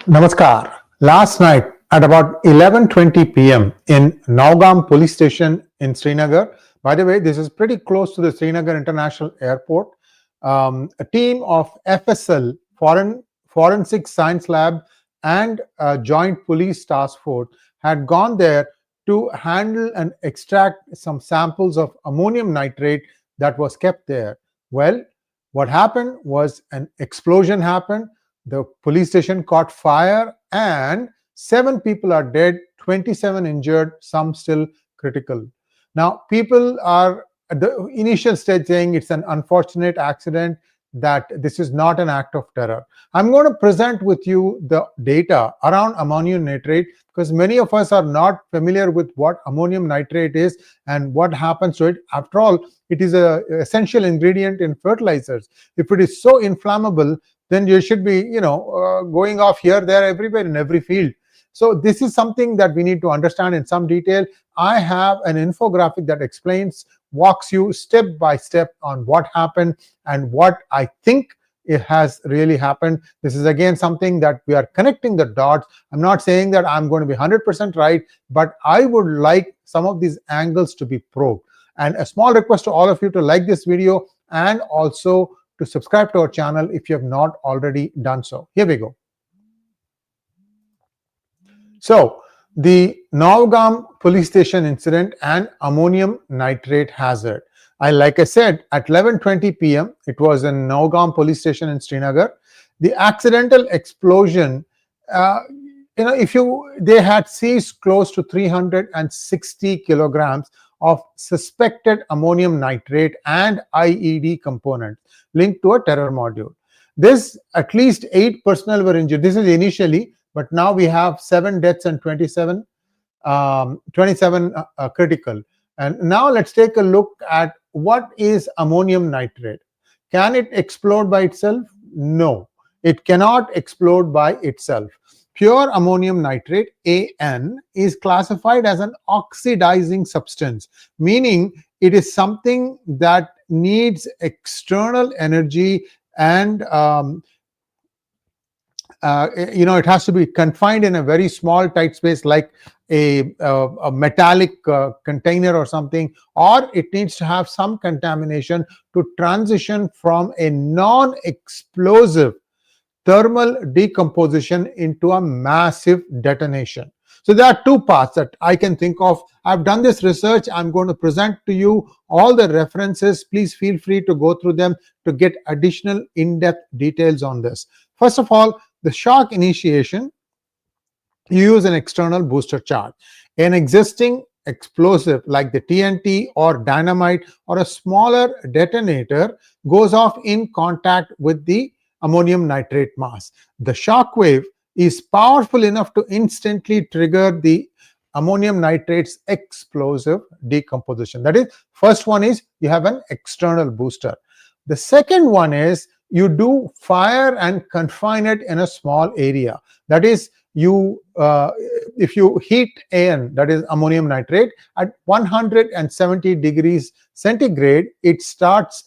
Namaskar. Last night at about 11:20 p.m. in Nowgam Police Station in Srinagar. By the way, this is pretty close to the Srinagar International Airport. A team of FSL, Forensic Science Lab, and Joint Police Task Force had gone there to handle and extract some samples of ammonium nitrate that was kept there. Well, what happened was an explosion happened. The police station caught fire and 7 people are dead, 27 injured, some still critical. Now, people are at the initial stage saying it's an unfortunate accident, that this is not an act of terror. I'm going to present with you the data around ammonium nitrate because many of us are not familiar with what ammonium nitrate is and what happens to it. After all, it is an essential ingredient in fertilizers. If it is so inflammable, then you should be, going off here, there, everywhere, in every field. So this is something that we need to understand in some detail. I have an infographic that walks you step by step on what happened and what I think it has really happened. This is again something that we are connecting the dots. I'm not saying that I'm going to be 100% right, but I would like some of these angles to be probed. And a small request to all of you to like this video and also to subscribe to our channel if you have not already done so. Here we go. So, the Nowgam Police Station incident and ammonium nitrate hazard. Like I said, at 11:20 p.m., it was in Nowgam Police Station in Srinagar. The accidental explosion, they had seized close to 360 kilograms of suspected ammonium nitrate and IED components linked to a terror module. At least 8 personnel were injured. This is initially, but now we have 7 deaths and 27 critical. And now let's take a look at what is ammonium nitrate. Can it explode by itself? No, it cannot explode by itself. Pure ammonium nitrate, AN, is classified as an oxidizing substance, meaning it is something that needs external energy and it has to be confined in a very small tight space like a metallic container or something, or it needs to have some contamination to transition from a non-explosive thermal decomposition into a massive detonation. So there are 2 parts that I can think of. I've done this research. I'm going to present to you all the references. Please feel free to go through them to get additional in-depth details on this. First of all, the shock initiation, you use an external booster charge. An existing explosive like the TNT or dynamite or a smaller detonator goes off in contact with the ammonium nitrate mass. The shock wave is powerful enough to instantly trigger the ammonium nitrate's explosive decomposition. That is, first one is you have an external booster. The second one is you do fire and confine it in a small area. That is, if you heat AN, that is ammonium nitrate, at 170 degrees centigrade, it starts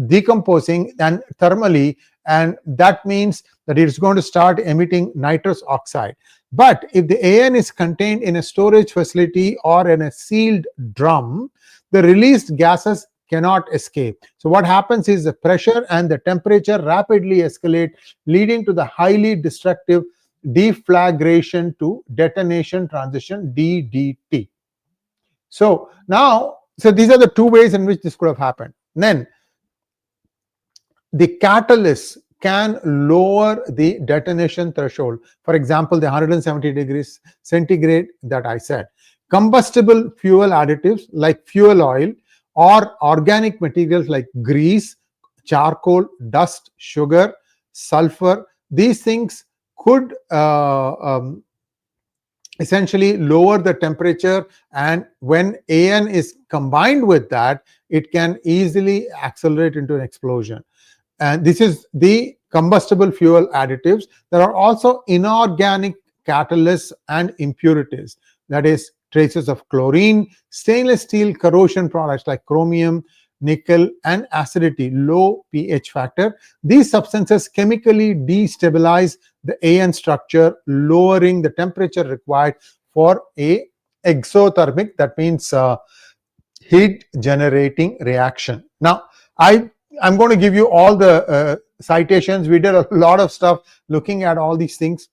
decomposing and thermally, and that means that it is going to start emitting nitrous oxide. But if the AN is contained in a storage facility or in a sealed drum, the released gases cannot escape. So what happens is the pressure and the temperature rapidly escalate, leading to the highly destructive deflagration to detonation transition, DDT. So these are the 2 ways in which this could have happened. Then the catalyst can lower the detonation threshold. For example, the 170 degrees centigrade that I said. Combustible fuel additives like fuel oil or organic materials like grease, charcoal, dust, sugar, sulfur, these things could essentially lower the temperature, and when AN is combined with that, it can easily accelerate into an explosion. And this is the combustible fuel additives. There are also inorganic catalysts and impurities, that is traces of chlorine, stainless steel corrosion products like chromium, nickel, and acidity, low pH factor. These substances chemically destabilize the AN structure, lowering the temperature required for a exothermic, that means heat generating reaction. Now, I'm going to give you all the citations. We did a lot of stuff looking at all these things.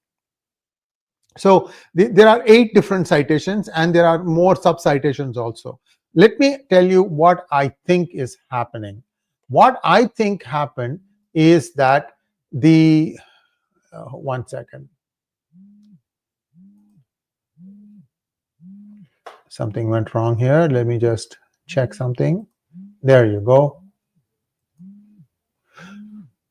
So there are 8 different citations, and there are more sub citations also. Let me tell you what I think is happening. What I think happened is that the one second. Something went wrong here. Let me just check something. There you go.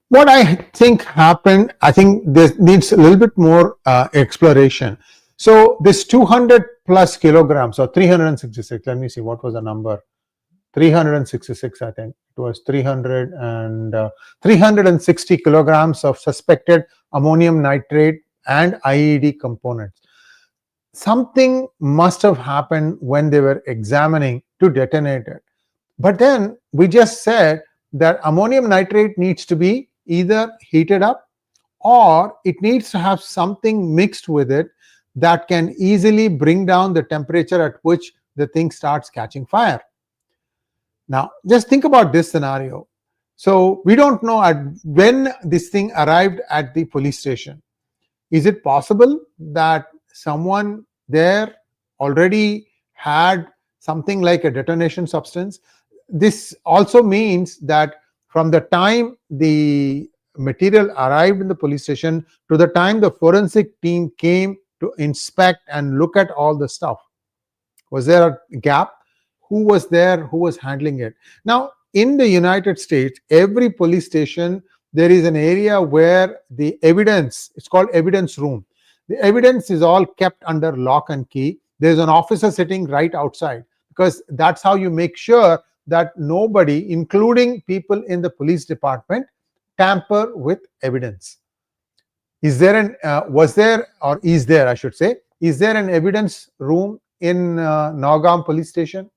What I think happened, I think this needs a little bit more exploration. So this 200 plus kilograms, or 366, let me see, what was the number? 366, I think. It was 360 kilograms of suspected ammonium nitrate and IED components. Something must have happened when they were examining to detonate it. But then we just said that ammonium nitrate needs to be either heated up, or it needs to have something mixed with it that can easily bring down the temperature at which the thing starts catching fire. Now, just think about this scenario. So we don't know when this thing arrived at the police station. Is it possible that someone there already had something like a detonation substance? This also means that from the time the material arrived in the police station to the time the forensic team came to inspect and look at all the stuff, was there a gap? Who was there? Who was handling it? Now, in the United States, every police station, there is an area where the evidence, it's called evidence room. The evidence is all kept under lock and key. There's an officer sitting right outside, because that's how you make sure that nobody, including people in the police department, tamper with evidence. Is there an I should say, is there an evidence room in Nowgam Police Station?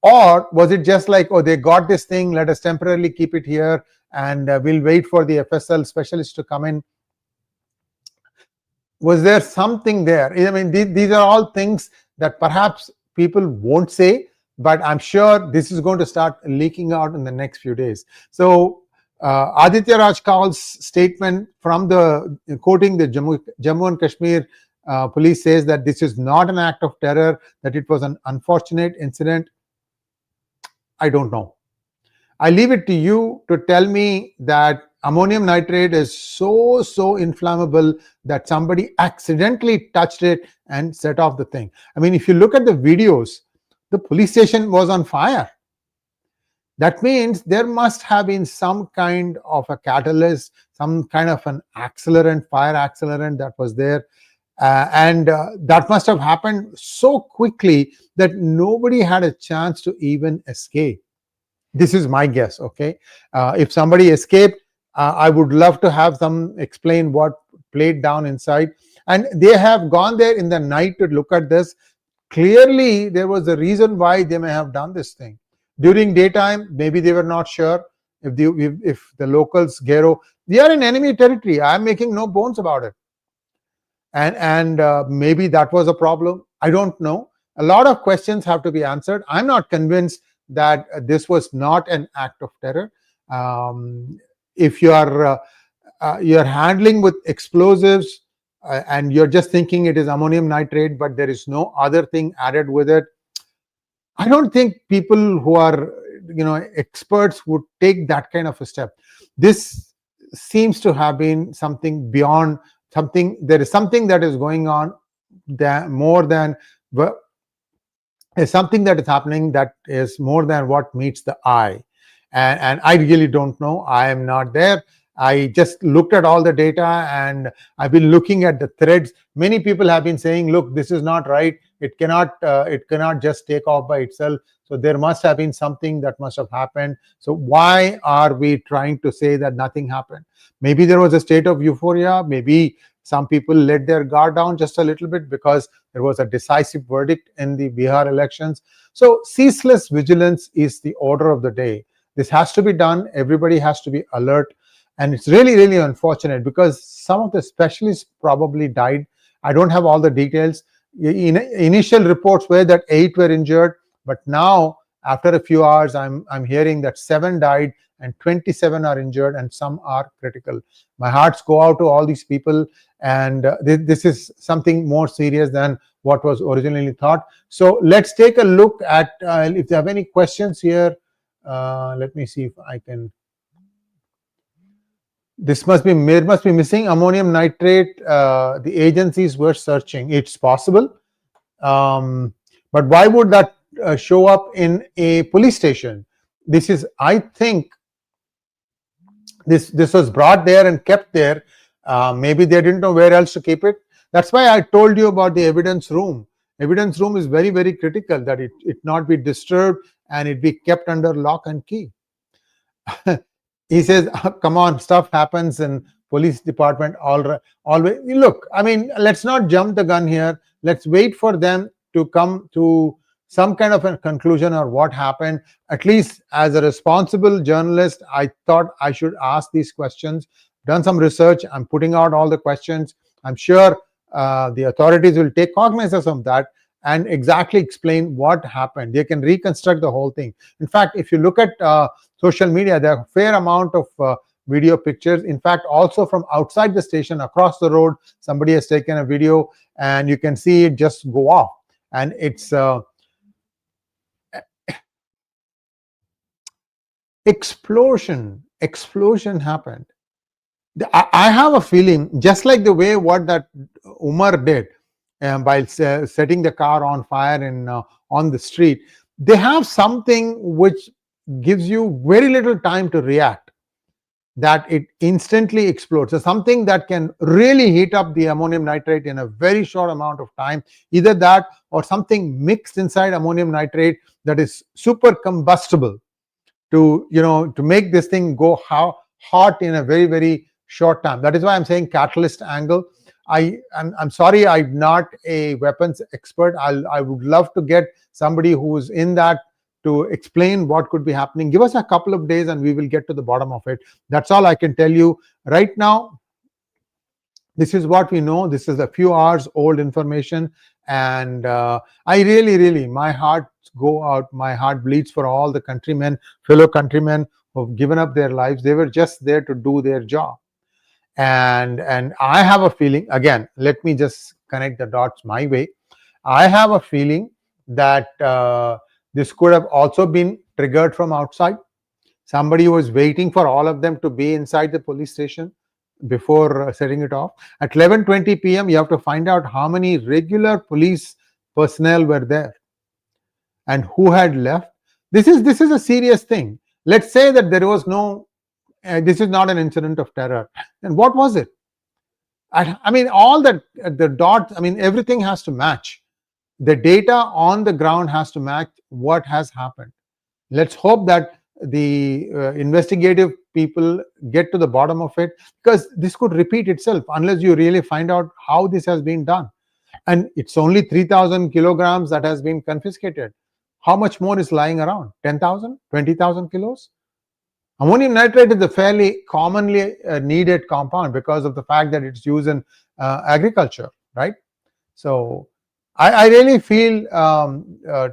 Or was it just like, oh, they got this thing, let us temporarily keep it here, and we'll wait for the FSL specialist to come in? Was there something there? I mean, these are all things that perhaps people won't say, but I'm sure this is going to start leaking out in the next few days. So Aditya Raj Kaul's statement from quoting the Jammu and Kashmir police says that this is not an act of terror, that it was an unfortunate incident. I don't know. I leave it to you to tell me that ammonium nitrate is so inflammable that somebody accidentally touched it and set off the thing. I mean, if you look at the videos, the police station was on fire. That means there must have been some kind of a catalyst, some kind of an accelerant, fire accelerant that was there. And that must have happened so quickly that nobody had a chance to even escape. This is my guess, okay? If somebody escaped, I would love to have them explain what played down inside. And they have gone there in the night to look at this. Clearly, there was a reason why they may have done this thing. During daytime, maybe they were not sure. If the locals, Gero, they are in enemy territory. I'm making no bones about it. And maybe that was a problem. I don't know. A lot of questions have to be answered. I'm not convinced that this was not an act of terror. If you're handling with explosives and you're just thinking it is ammonium nitrate, but there is no other thing added with it, I don't think people who are experts would take that kind of a step. This seems to have been something beyond something. There is something that is going on more than something that is happening that is more than what meets the eye. And I really don't know. I am not there. I just looked at all the data, and I've been looking at the threads. Many people have been saying, look, this is not right. It cannot just take off by itself. So there must have been something that must have happened. So why are we trying to say that nothing happened? Maybe there was a state of euphoria. Maybe Some people let their guard down just a little bit because there was a decisive verdict in the Bihar elections. So ceaseless vigilance is the order of the day. This has to be done. Everybody has to be alert. And it's really, really unfortunate because some of the specialists probably died. I don't have all the details. Initial reports were that 8 were injured, but now after a few hours, I'm hearing that 7 died and 27 are injured and some are critical. My hearts go out to all these people, and this is something more serious than what was originally thought. So let's take a look at if you have any questions here. Let me see if I can. This must be missing ammonium nitrate. The agencies were searching. It's possible, but why would that show up in a police station? This is, I think, this was brought there and kept there. Maybe they didn't know where else to keep it. That's why I told you about the evidence room. Evidence room is very, very critical, that it not be disturbed and it be kept under lock and key. He says, come on, stuff happens in police department always. Look, I mean, let's not jump the gun here. Let's wait for them to come to some kind of a conclusion or what happened. At least as a responsible journalist, I thought I should ask these questions. Done some research. I'm putting out all the questions. I'm sure the authorities will take cognizance of that and exactly explain what happened. They can reconstruct the whole thing. In fact, if you look at social media, there are a fair amount of video pictures. In fact, also from outside the station, across the road, somebody has taken a video and you can see it just go off. And it's explosion happened. I have a feeling, just like the way what that Umar did by setting the car on fire on the street, they have something which gives you very little time to react, that it instantly explodes. So something that can really heat up the ammonium nitrate in a very short amount of time. Either that or something mixed inside ammonium nitrate that is super combustible to make this thing go hot in a very, very short time. That is why I'm saying catalyst angle. I'm sorry, I'm not a weapons expert. I would love to get somebody who is in that to explain what could be happening. Give us a couple of days and we will get to the bottom of it. That's all I can tell you right now. This is what we know. This is a few hours old information, and I really, my heart go out. My heart bleeds for all the fellow countrymen who've given up their lives. They were just there to do their job. And I have a feeling, again, let me just connect the dots my way. I have a feeling that this could have also been triggered from outside. Somebody was waiting for all of them to be inside the police station before setting it off. At 11:20 p.m., you have to find out how many regular police personnel were there and who had left. This is a serious thing. Let's say that there was no, this is not an incident of terror. Then what was it? I mean, all that, the dots, I mean, everything has to match. The data on the ground has to match what has happened. Let's hope that the investigative people get to the bottom of it, because this could repeat itself unless you really find out how this has been done. And it's only 3,000 kilograms that has been confiscated. How much more is lying around? 10,000, 20,000 kilos? Ammonium nitrate is a fairly commonly needed compound because of the fact that it's used in agriculture, right? So I really feel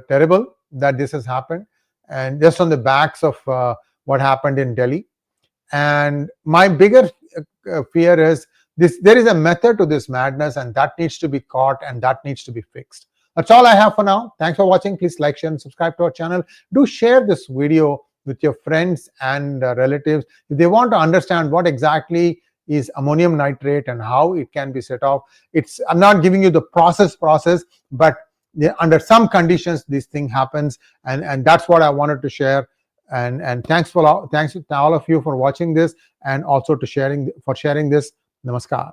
terrible that this has happened, and just on the backs of what happened in Delhi. And my bigger fear is this: there is a method to this madness, and that needs to be caught and that needs to be fixed. That's all I have for now. Thanks for watching. Please like, share, and subscribe to our channel. Do share this video with your friends and relatives if they want to understand what exactly is ammonium nitrate and how it can be set off. I'm not giving you the process, but under some conditions this thing happens, and that's what I wanted to share. And thanks to all of you for watching this, and also for sharing this. Namaskar.